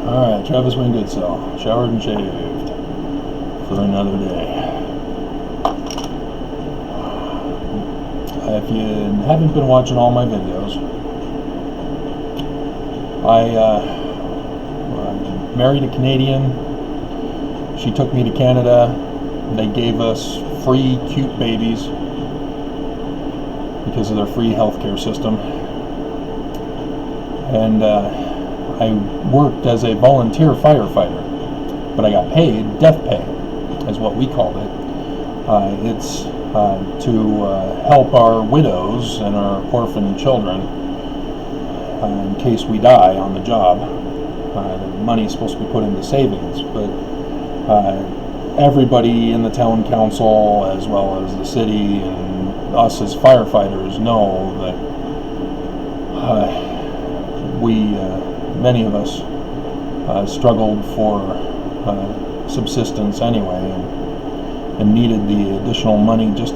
Alright, Travis Wingoodsell, showered and shaved for another day. If you haven't been watching all my videos, I married a Canadian. She took me to Canada. They gave us free cute babies because of their free healthcare system. And I worked as a volunteer firefighter, but I got paid death pay, is what we called it. It's to help our widows and our orphan children in case we die on the job. The money is supposed to be put into savings, but everybody in the town council, as well as the city and us as firefighters, know that many of us struggled for subsistence anyway, and needed the additional money just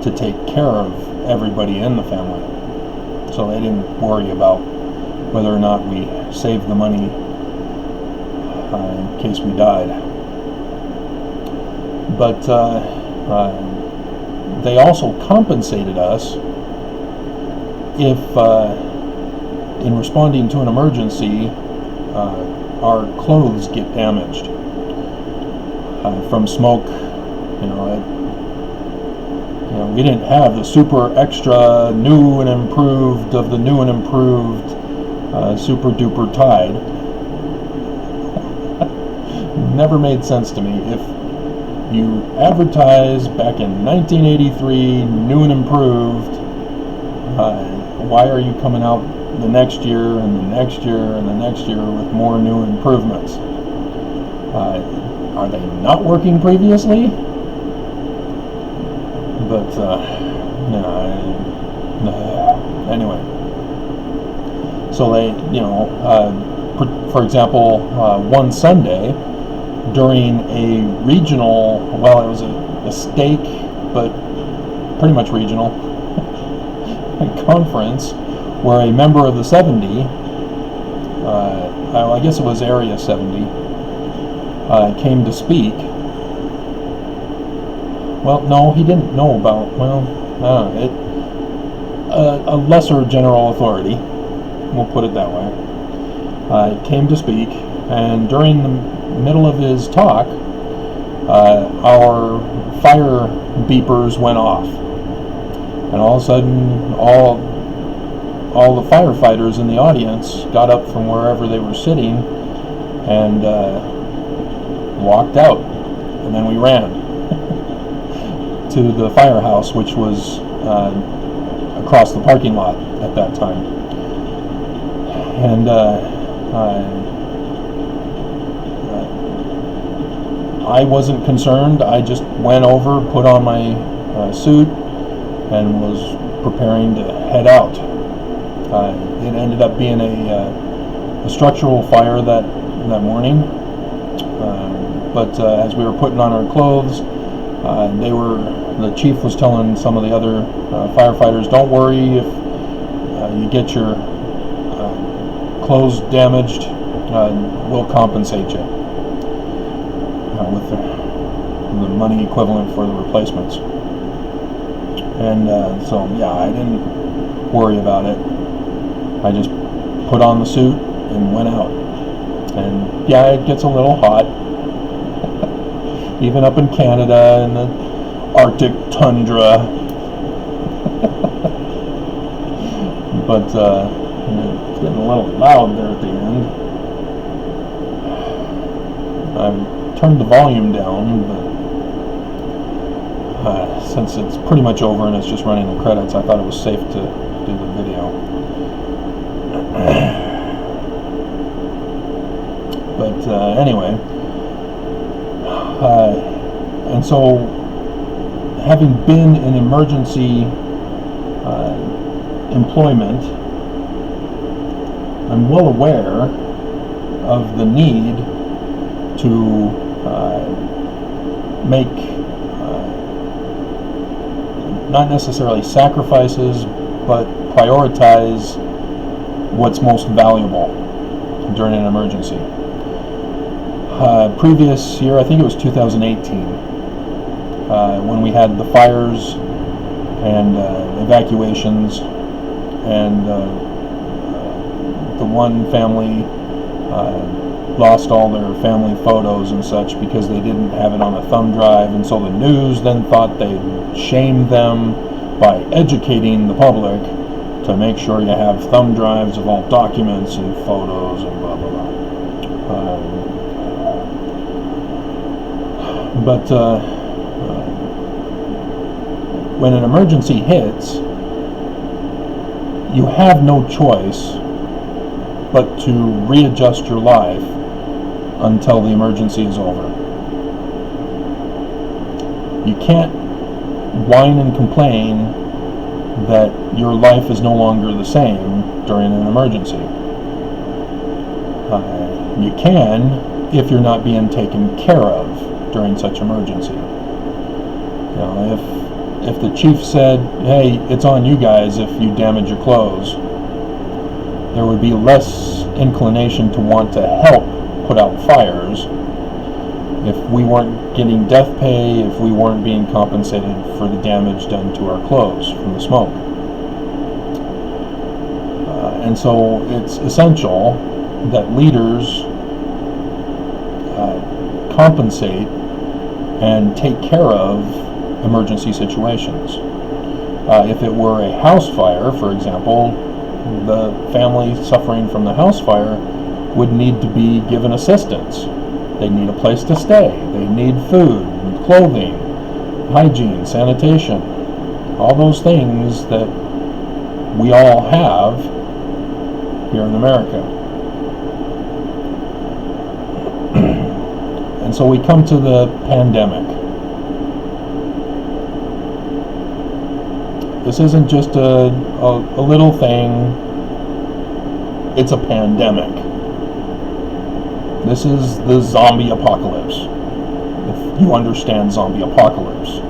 to take care of everybody in the family. So they didn't worry about whether or not we saved the money in case we died. But they also compensated us if, in responding to an emergency, our clothes get damaged from smoke. We didn't have the super extra new and improved of the new and improved super duper Tide. Never made sense to me. If you advertise back in 1983 new and improved, why are you coming out the next year and the next year and the next year with more new improvements? Are they not working previously? But anyway, so they, for example, one Sunday during a regional, well, it was a stake, but pretty much regional conference, where a member of the 70, I guess it was Area 70, came to speak. Well, no, he didn't know about, a lesser general authority, we'll put it that way, came to speak, and during the middle of his talk, our fire beepers went off, and all of a sudden, all the firefighters in the audience got up from wherever they were sitting and walked out, and then we ran to the firehouse, which was across the parking lot at that time. And I wasn't concerned. I just went over, put on my suit, and was preparing to head out. It ended up being a structural fire that morning, but as we were putting on our clothes, the chief was telling some of the other firefighters, don't worry if you get your clothes damaged, we'll compensate you with the money equivalent for the replacements. And so yeah, I didn't worry about it. I just put on the suit and went out. And yeah, it gets a little hot, even up in Canada in the Arctic tundra. But it's getting a little loud there at the end. I've turned the volume down, but since it's pretty much over and it's just running the credits, I thought it was safe to do the video. But anyway, and so having been in emergency employment, I'm well aware of the need to make not necessarily sacrifices, but prioritize what's most valuable. during an emergency. Previous year, I think it was 2018, when we had the fires and evacuations, and the one family lost all their family photos and such because they didn't have it on a thumb drive, and so the news then thought they'd shame them by educating the public to make sure you have thumb drives of all documents and photos and blah blah blah. But when an emergency hits, you have no choice but to readjust your life until the emergency is over. You can't whine and complain that your life is no longer the same during an emergency. You can if you're not being taken care of during such emergency. You know, if the chief said, hey, it's on you guys if you damage your clothes, there would be less inclination to want to help put out fires if we weren't getting death pay, if we weren't being compensated for the damage done to our clothes from the smoke. And so it's essential that leaders compensate and take care of emergency situations. If it were a house fire, for example, the family suffering from the house fire would need to be given assistance. They need a place to stay. They need food, clothing, hygiene, sanitation, all those things that we all have here in America. And so we come to the pandemic. This isn't just a little thing. It's a pandemic. This is the zombie apocalypse, if you understand zombie apocalypse.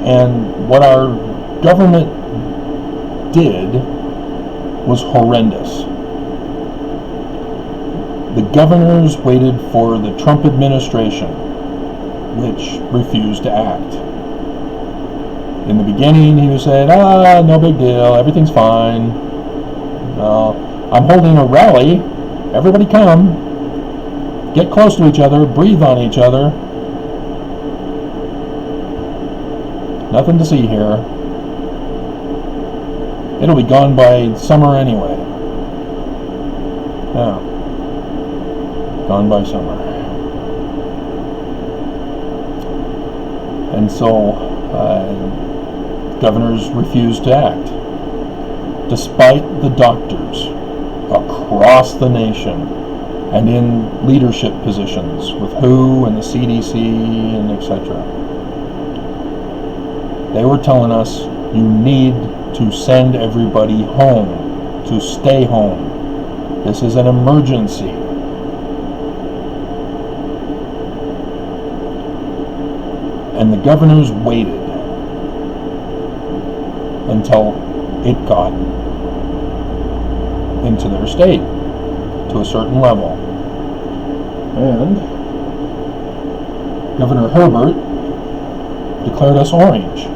And what our government did was horrendous. The governors waited for the Trump administration, which refused to act. In the beginning, he was saying, no big deal, everything's fine. I'm holding a rally, everybody come, get close to each other, breathe on each other. Nothing to see here. It'll be gone by summer anyway. Yeah. Gone by summer. And so governors refused to act, despite the doctors across the nation and in leadership positions with WHO and the CDC and etc. They were telling us, you need to send everybody home, to stay home. This is an emergency. And the governors waited until it got into their state to a certain level. And Governor Herbert declared us orange.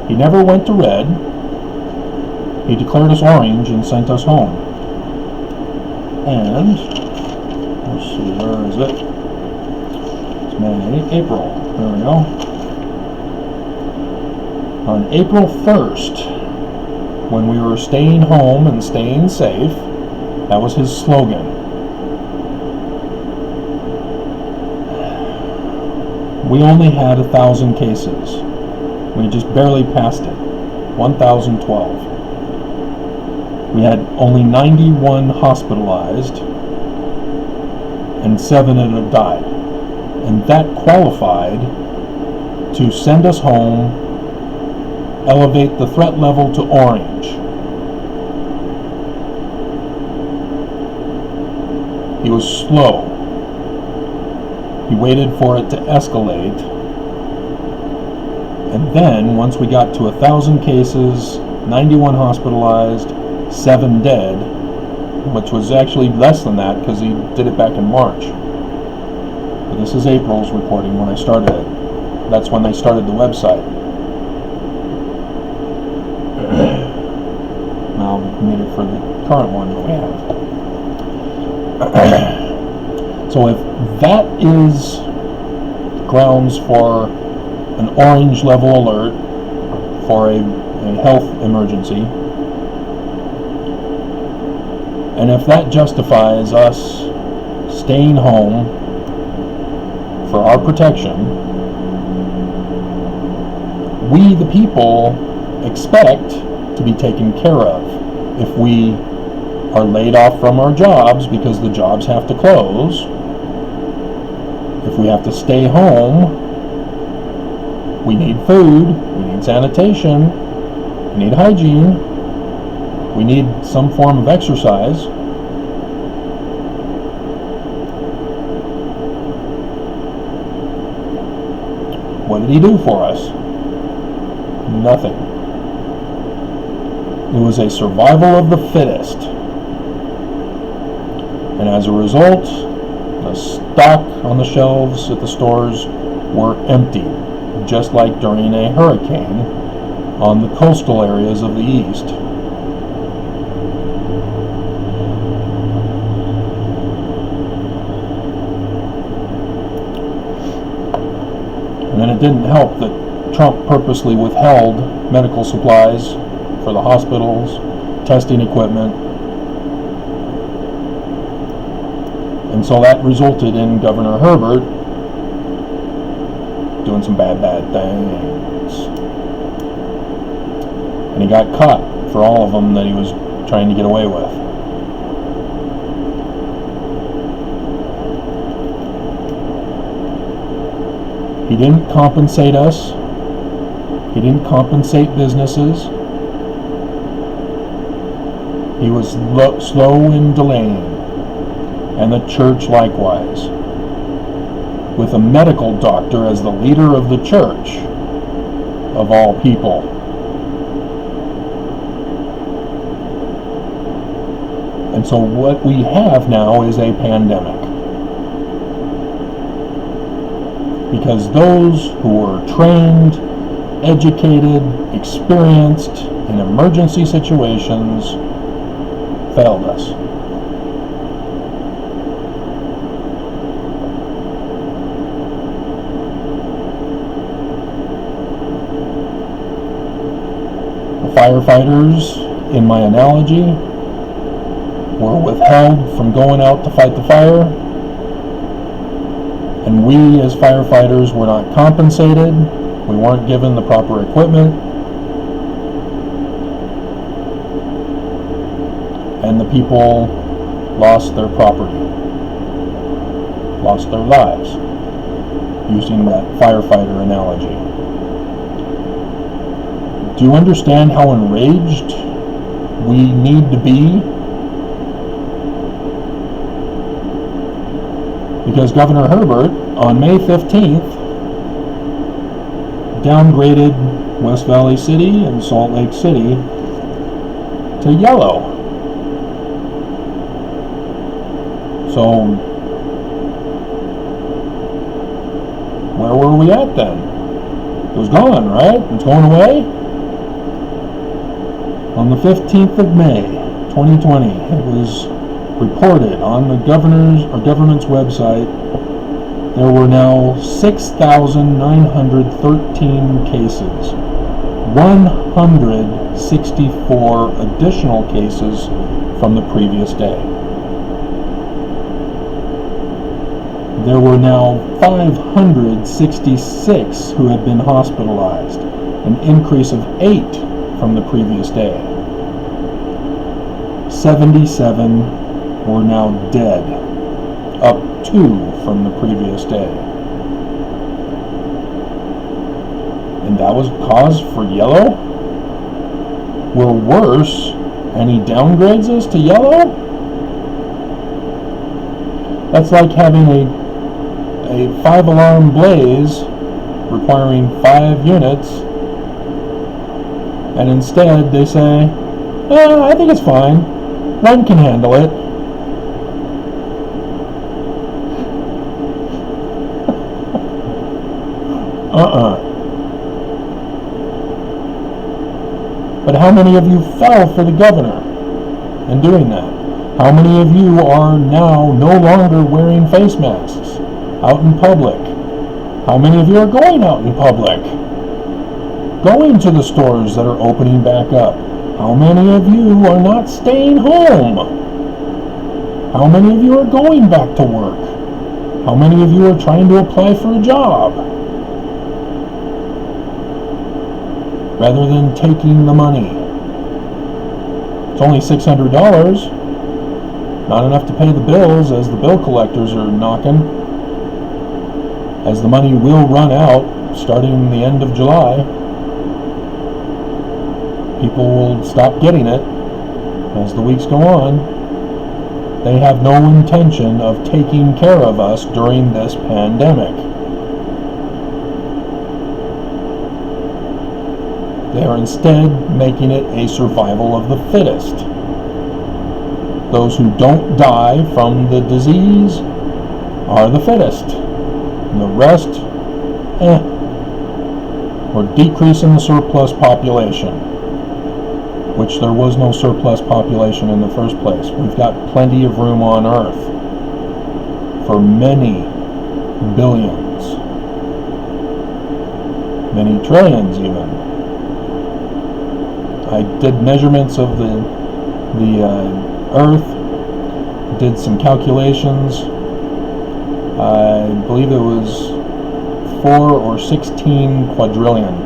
He never went to red. He declared us orange and sent us home. And let's see, where is it? It's May, April. There we go. On April 1st, when we were staying home and staying safe, that was his slogan. We only had 1,000 cases. We just barely passed it. 1,012. We had only 91 hospitalized and 7 had died. And that qualified to send us home, elevate the threat level to orange. He was slow. He waited for it to escalate. And then, once we got to 1,000 cases 91 hospitalized, 7 dead, which was actually less than that because he did it back in March. But this is April's reporting when I started it. That's when they started the website. Now we made it for the current one that we have. So if that is grounds for an orange level alert for a health emergency, and if that justifies us staying home for our protection, we the people expect to be taken care of. If we are laid off from our jobs because the jobs have to close, if we have to stay home, we need food, we need sanitation, we need hygiene, we need some form of exercise. What did he do for us? Nothing. It was a survival of the fittest. And as a result, the stock on the shelves at the stores were empty, just like during a hurricane on the coastal areas of the east. And then it didn't help that Trump purposely withheld medical supplies for the hospitals, testing equipment, and so that resulted in Governor Herbert doing some bad things. And he got caught for all of them that he was trying to get away with. He didn't compensate us. He didn't compensate businesses. He was slow in delaying, and the church likewise, with a medical doctor as the leader of the church, of all people. And so what we have now is a pandemic. Because those who were trained, educated, experienced in emergency situations failed us. The firefighters, in my analogy, were withheld from going out to fight the fire, and we as firefighters were not compensated. We weren't given the proper equipment, and the people lost their property, lost their lives, using that firefighter analogy. Do you understand how enraged we need to be? Because Governor Herbert, on May 15th, downgraded West Valley City and Salt Lake City to yellow. So, where were we at then? It was gone, right? It's going away? On the 15th of May, 2020, it was reported on the government's website, there were now 6,913 cases, 164 additional cases from the previous day. There were now 566 who had been hospitalized, an increase of 8 from the previous day. 77 were now dead, up 2 from the previous day. And that was cause for yellow? We're worse, and he downgrades us to yellow? That's like having a 5-alarm blaze requiring 5 units And instead they say, I think it's fine. One can handle it. But how many of you fell for the governor in doing that? How many of you are now no longer wearing face masks out in public? How many of you are going out in public? Going to the stores that are opening back up? How many of you are not staying home? How many of you are going back to work? How many of you are trying to apply for a job? Rather than taking the money. It's only $600. Not enough to pay the bills as the bill collectors are knocking. As the money will run out starting the end of July. People will stop getting it as the weeks go on. They have no intention of taking care of us during this pandemic. They are instead making it a survival of the fittest. Those who don't die from the disease are the fittest. And the rest, we're decreasing the surplus population, which there was no surplus population in the first place. We've got plenty of room on Earth for many billions, many trillions even. I did measurements of the Earth, did some calculations. I believe it was 4 or 16 quadrillion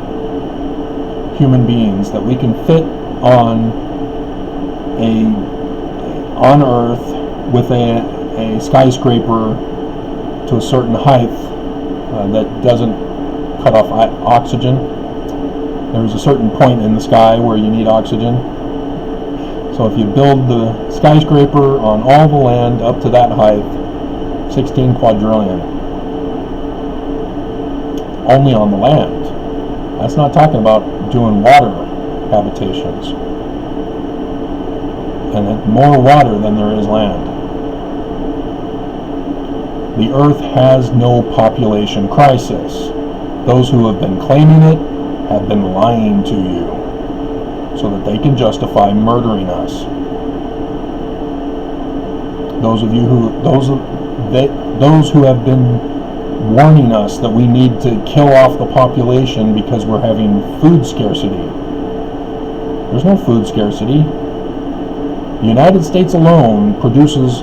human beings that we can fit on Earth with a skyscraper to a certain height that doesn't cut off oxygen. There's a certain point in the sky where you need oxygen. So if you build the skyscraper on all the land up to that height, 16 quadrillion. Only on the land. That's not talking about doing water habitations. And more water than there is land. The Earth has no population crisis. Those who have been claiming it have been lying to you so that they can justify murdering us. Those who have been warning us that we need to kill off the population because we're having food scarcity. There's no food scarcity. The United States alone produces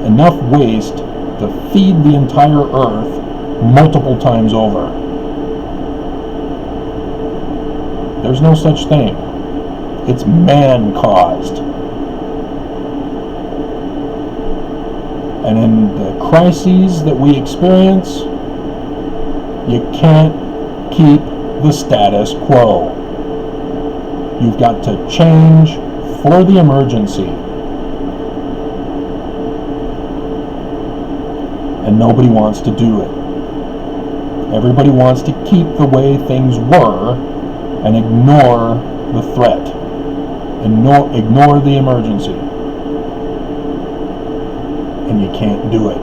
enough waste to feed the entire Earth multiple times over. There's no such thing. It's man-caused. And in the crises that we experience, you can't keep the status quo. You've got to change for the emergency. And nobody wants to do it. Everybody wants to keep the way things were and ignore the threat. Ignore the emergency. And you can't do it.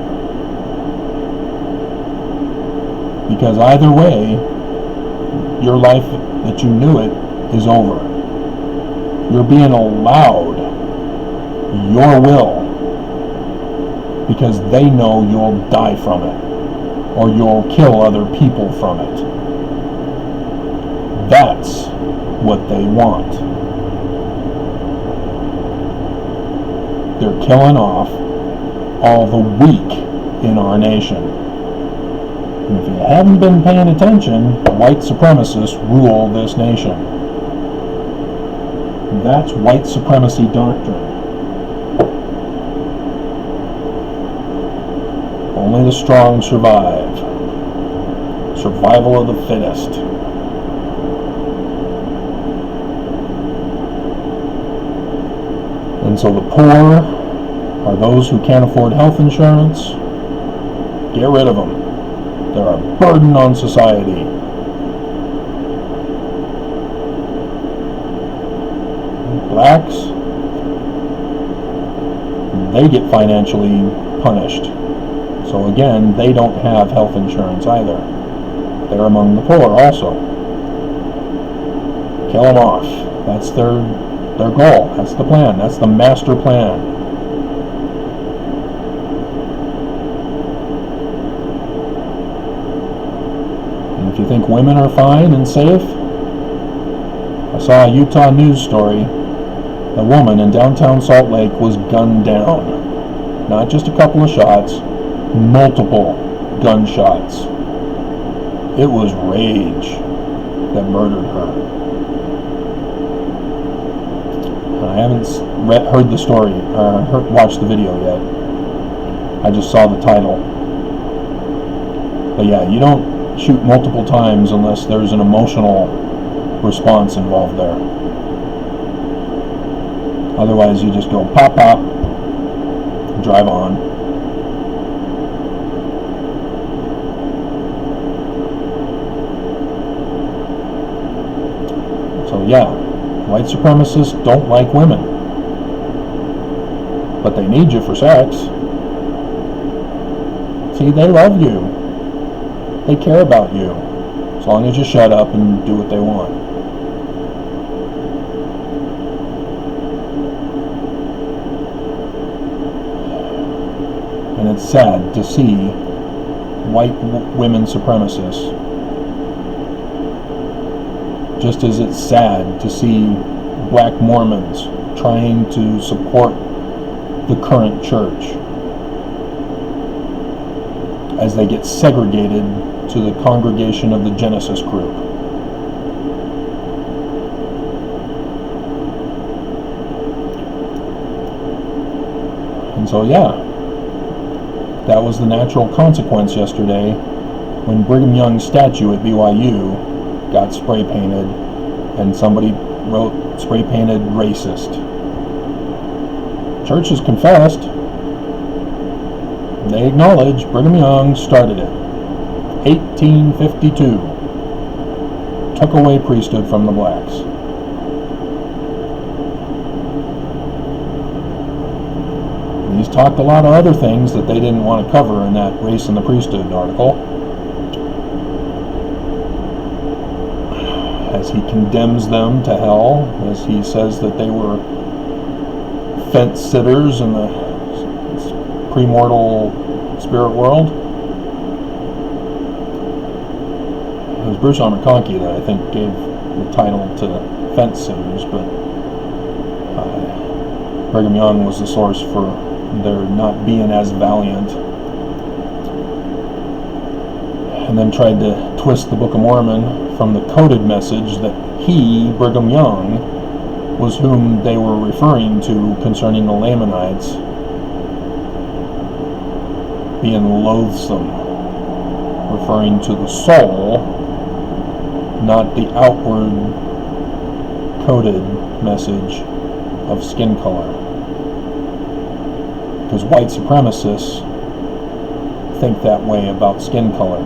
Because either way, your life that you knew it is over. You're being allowed your will because they know you'll die from it or you'll kill other people from it. That's what they want. They're killing off all the weak in our nation. And if you haven't been paying attention, white supremacists rule this nation. That's white supremacy doctrine. Only the strong survive. Survival of the fittest. And so the poor are those who can't afford health insurance. Get rid of them. They're a burden on society. Blacks, they get financially punished. So again, they don't have health insurance either. They're among the poor also. Kill them off. That's their goal. That's the plan. That's the master plan. And if you think women are fine and safe, I saw a Utah news story. A woman in downtown Salt Lake was gunned down. Not just a couple of shots, multiple gunshots. It was rage that murdered her. I haven't heard the story or watched the video yet. I just saw the title. But yeah, you don't shoot multiple times unless there's an emotional response involved there. Otherwise, you just go pop, pop, drive on. So yeah, white supremacists don't like women, but they need you for sex. See, they love you. They care about you, as long as you shut up and do what they want. And it's sad to see white women supremacists, just as it's sad to see black Mormons trying to support the current church as they get segregated to the congregation of the Genesis group. And so yeah, that was the natural consequence yesterday when Brigham Young's statue at BYU got spray painted and somebody wrote spray painted racist. Church has confessed. They acknowledge Brigham Young started it. 1852. Took away priesthood from the blacks. He's talked a lot of other things that they didn't want to cover in that Race and the Priesthood article, as he condemns them to hell, as he says that they were fence sitters in the premortal spirit world. It was Bruce R. McConkie that I think gave the title to fence sitters, but Brigham Young was the source for their not being as valiant, and then tried to twist the Book of Mormon from the coded message that he, Brigham Young, was whom they were referring to concerning the Lamanites being loathsome, referring to the soul, not the outward coded message of skin color. Because white supremacists think that way about skin color.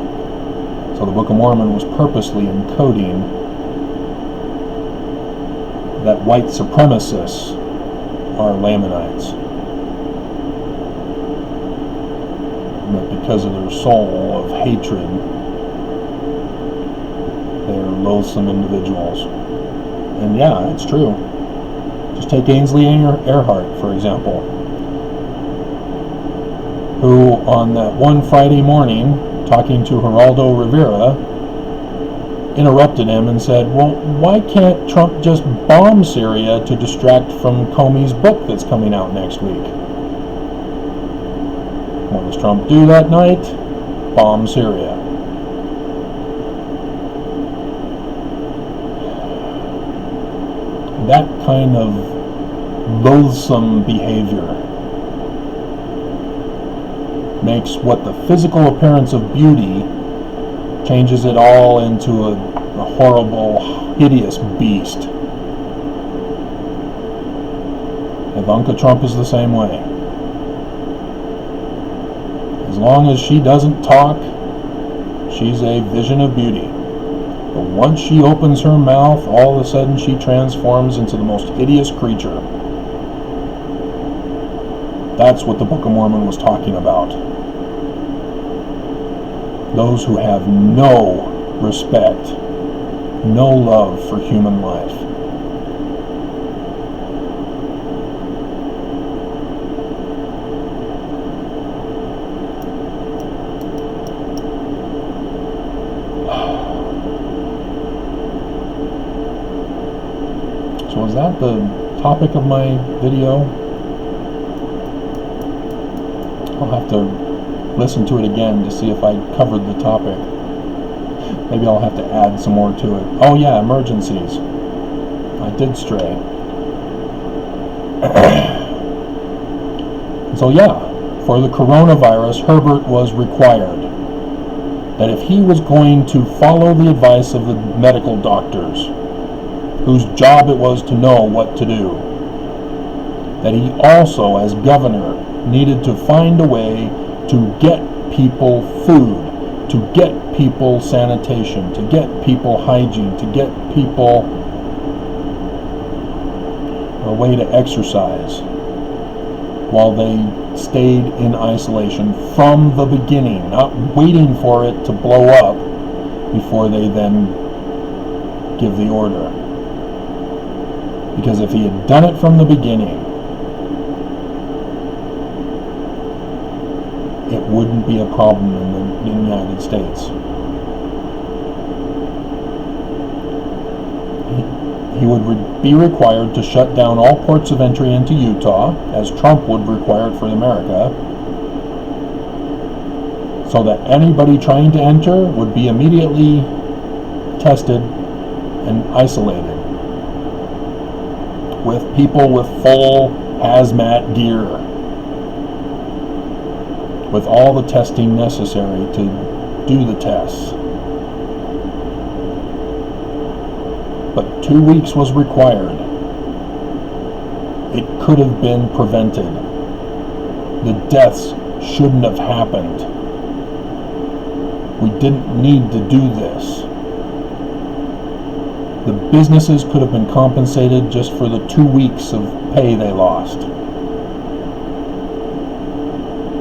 So the Book of Mormon was purposely encoding that white supremacists are Lamanites. And that because of their soul of hatred, they are loathsome individuals. And yeah, it's true. Just take Ainsley Earhart, for example, who on that one Friday morning, talking to Geraldo Rivera, interrupted him and said, well, why can't Trump just bomb Syria to distract from Comey's book that's coming out next week? What does Trump do that night? Bomb Syria. That kind of loathsome behavior makes what the physical appearance of beauty, changes it all into a horrible, hideous beast. Ivanka Trump is the same way. As long as she doesn't talk, she's a vision of beauty. But once she opens her mouth, all of a sudden she transforms into the most hideous creature. That's what the Book of Mormon was talking about. Those who have no respect, no love for human life. So is that the topic of my video? I'll have to listen to it again to see if I covered the topic. Maybe I'll have to add some more to it. Oh yeah, emergencies. I did stray. So yeah, for the coronavirus, Herbert was required that if he was going to follow the advice of the medical doctors, whose job it was to know what to do, that he also, as governor, needed to find a way to get people food, to get people sanitation, to get people hygiene, to get people a way to exercise while they stayed in isolation from the beginning, not waiting for it to blow up before they then give the order. Because if he had done it from the beginning, it wouldn't be a problem in the United States. He would be required to shut down all ports of entry into Utah, as Trump would require it for America, so that anybody trying to enter would be immediately tested and isolated, with people with full hazmat gear, with all the testing necessary to do the tests. But 2 weeks was required. It could have been prevented. The deaths shouldn't have happened. We didn't need to do this. The businesses could have been compensated just for the 2 weeks of pay they lost.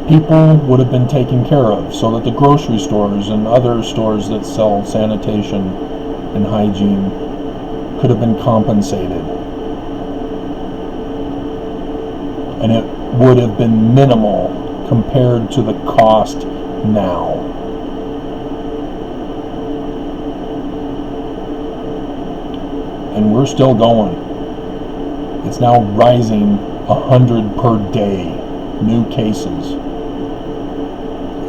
People would have been taken care of so that the grocery stores and other stores that sell sanitation and hygiene could have been compensated. And it would have been minimal compared to the cost now. And we're still going. It's now rising 100 per day, new cases.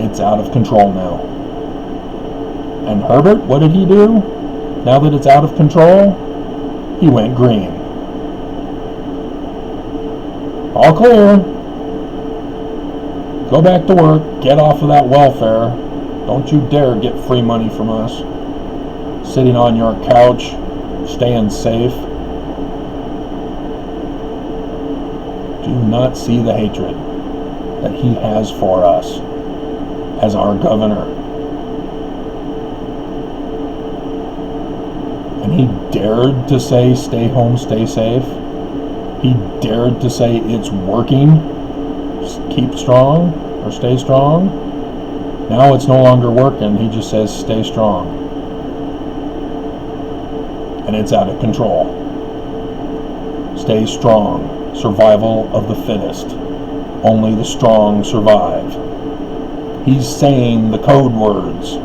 It's out of control now. And Herbert, what did he do? Now that it's out of control, he went green. All clear. Go back to work. Get off of that welfare. Don't you dare get free money from us. Sitting on your couch, staying safe. Do not see the hatred that he has for us as our governor. And he dared to say, stay home, stay safe. He dared to say, it's working. Keep strong, or stay strong. Now it's no longer working. He just says, stay strong. And it's out of control. Stay strong. Survival of the fittest. Only the strong survive. He's saying the code words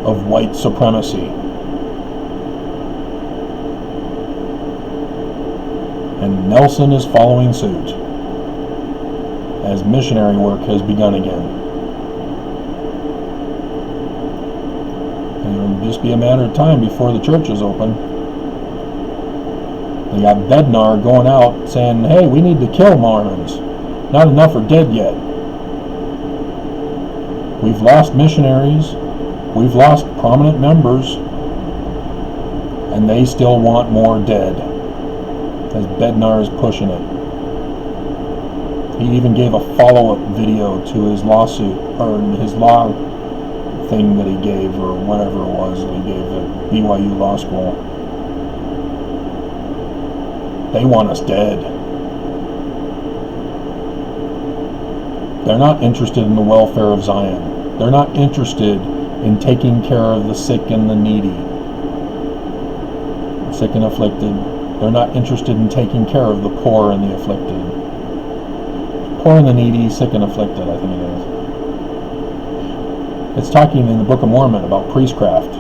of white supremacy. And Nelson is following suit as missionary work has begun again. And it'll just be a matter of time before the church is open. They got Bednar going out saying, hey, we need to kill Mormons. Not enough are dead yet. We've lost missionaries. We've lost prominent members. And they still want more dead. As Bednar is pushing it. He even gave a follow-up video to his lawsuit, or his law thing that he gave, or whatever it was that he gave at BYU Law School. They want us dead. They're not interested in the welfare of Zion. They're not interested in taking care of the sick and the needy, sick and afflicted. They're not interested in taking care of the poor and the afflicted. Poor and the needy, sick and afflicted, I think it is. It's talking in the Book of Mormon about priestcraft.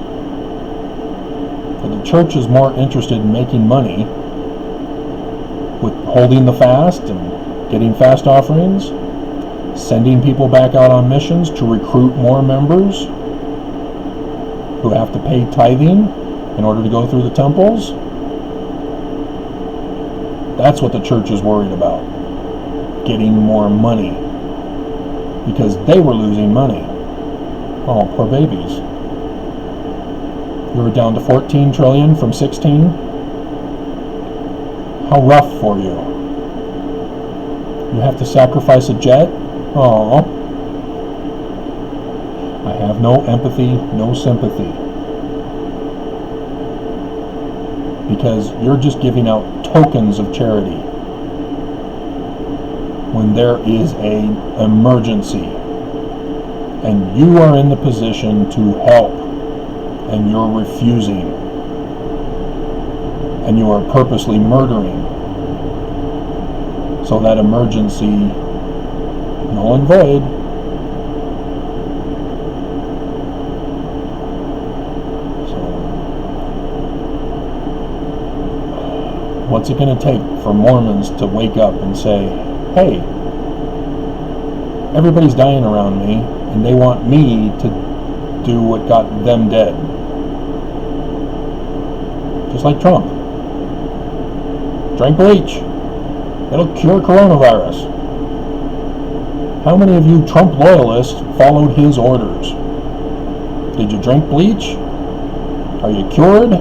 But the church is more interested in making money with holding the fast and getting fast offerings, sending people back out on missions to recruit more members who have to pay tithing in order to go through the temples. That's what the church is worried about. Getting more money. Because they were losing money. Oh, poor babies. You were down to 14 trillion from 16? How rough for you. You have to sacrifice a jet? Oh. I have no empathy, no sympathy. Because you're just giving out tokens of charity when there is an emergency and you are in the position to help and you're refusing and you are purposely murdering, so that emergency null and void. What's it going to take for Mormons to wake up and say, hey, everybody's dying around me and they want me to do what got them dead? Just like Trump. Drink bleach. It'll cure coronavirus. How many of you Trump loyalists followed his orders? Did you drink bleach? Are you cured?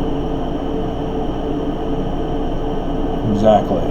Exactly.